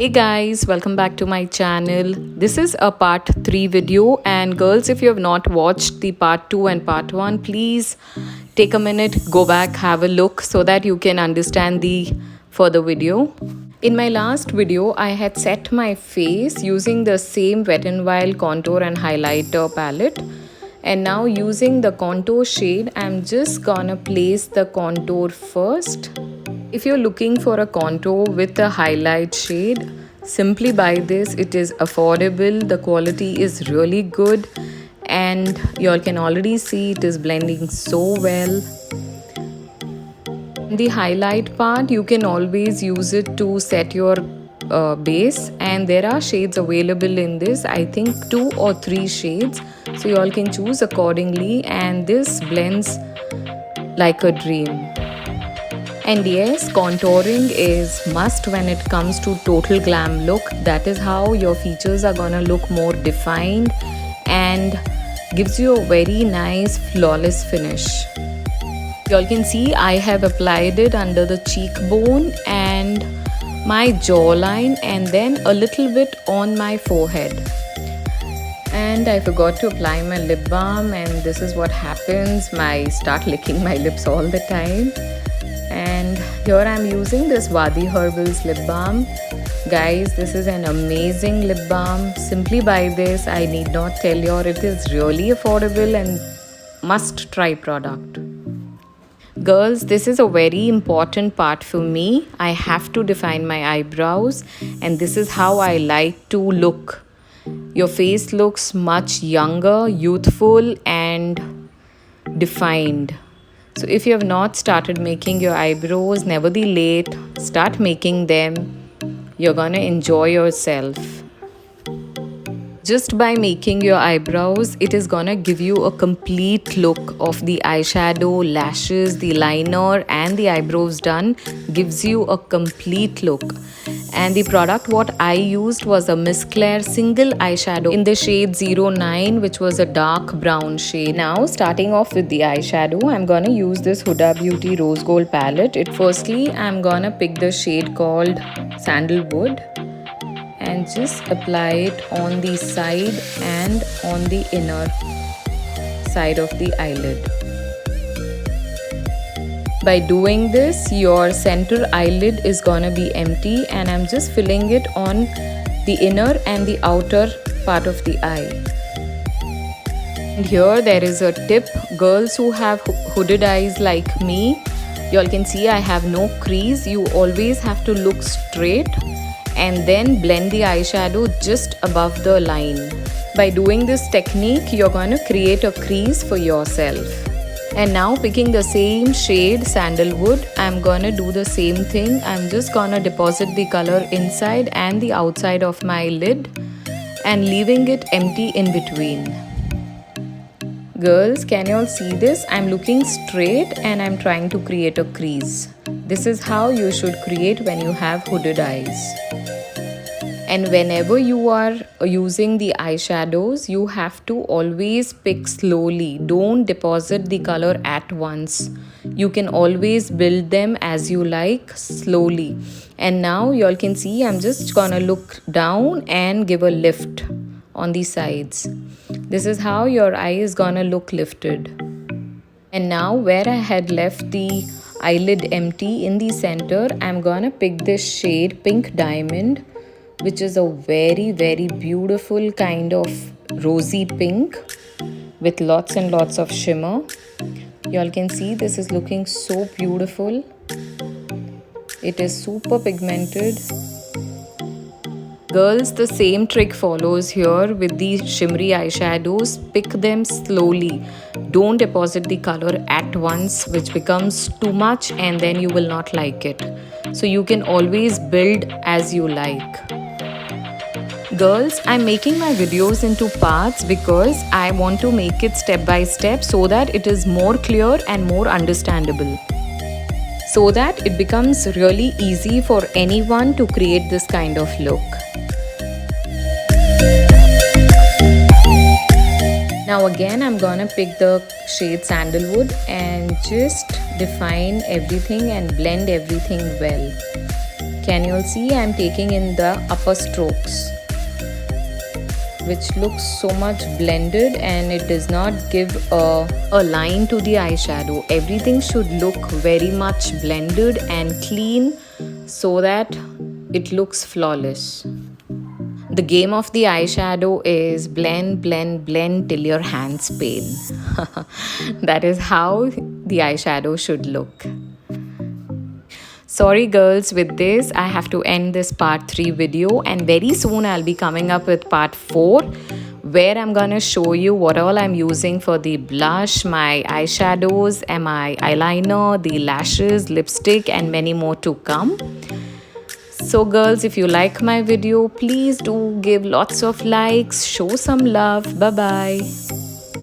Hey guys, welcome back to my channel. This is a part 3 video, and girls, if you have not watched the part 2 and part 1, please take a minute, go back, have a look so that you can understand the further video. In my last video, I had set my face using the same Wet n Wild contour and highlighter palette. And now using the contour shade, I'm just gonna place the contour first. If you're looking for a contour with a highlight shade, simply buy this. It is affordable, the quality is really good, and you all can already see it is blending so well. The highlight part, you can always use it to set your base, and there are shades available in this. I think 2 or 3 shades, so you all can choose accordingly, and this blends like a dream. And yes, contouring is must when it comes to total glam look. That is how your features are gonna look more defined and gives you a very nice flawless finish. You all can see I have applied it under the cheekbone and my jawline, and then a little bit on my forehead. And I forgot to apply my lip balm, and this is what happens. I start licking my lips all the time. And here I'm using this Wadi Herbals lip balm. Guys, this is an amazing lip balm. Simply buy this. I need not tell you, it is really affordable and must try product. Girls, this is a very important part for me. I have to define my eyebrows, and this is how I like to look. Your face looks much younger, youthful, and defined. So if you have not started making your eyebrows, never be late. Start making them. You're gonna enjoy yourself. Just by making your eyebrows, it is gonna give you a complete look of the eyeshadow, lashes, the liner, and the eyebrows done. Gives you a complete look. And the product what I used was a Miss Claire single eyeshadow in the shade 09, which was a dark brown shade. Now starting off with the eyeshadow, I'm gonna use this Huda Beauty Rose Gold palette. Firstly, I'm gonna pick the shade called Sandalwood and just apply it on the side and on the inner side of the eyelid. By doing this, your center eyelid is gonna be empty, and I'm just filling it on the inner and the outer part of the eye. And here there is a tip. Girls who have hooded eyes like me, you all can see I have no crease. You always have to look straight and then blend the eyeshadow just above the line. By doing this technique, you're gonna create a crease for yourself. And now picking the same shade Sandalwood, I'm gonna do the same thing. I'm just gonna deposit the color inside and the outside of my lid and leaving it empty in between. Girls, can you all see this? I'm looking straight and I'm trying to create a crease. This is how you should create when you have hooded eyes. And whenever you are using the eyeshadows, you have to always pick slowly. Don't deposit the color at once. You can always build them as you like, slowly. And now you all can see I'm just gonna look down and give a lift on the sides. This is how your eye is gonna look lifted. And now where I had left the eyelid empty in the center, I'm gonna pick this shade Pink Diamond, which is a very beautiful kind of rosy pink with lots and lots of shimmer. Y'all can see this is looking so beautiful. It is super pigmented. Girls, the same trick follows here with these shimmery eyeshadows. Pick them slowly. Don't deposit the color at once, which becomes too much and then you will not like it. So you can always build as you like. Girls, I'm making my videos into parts because I want to make it step by step so that it is more clear and more understandable. So that it becomes really easy for anyone to create this kind of look. Now again, I'm gonna pick the shade Sandalwood and just define everything and blend everything well. Can you all see? I'm taking in the upper strokes, which looks so much blended and it does not give a line to the eyeshadow. Everything should look very much blended and clean so that it looks flawless. The game of the eyeshadow is blend, blend, blend till your hands pain. That is how the eyeshadow should look. Sorry girls, with this I have to end this part 3 video, and very soon I'll be coming up with part 4 where I'm gonna show you what all I'm using for the blush, my eyeshadows, and my eyeliner, the lashes, lipstick, and many more to come. So girls, if you like my video, please do give lots of likes, show some love. Bye bye.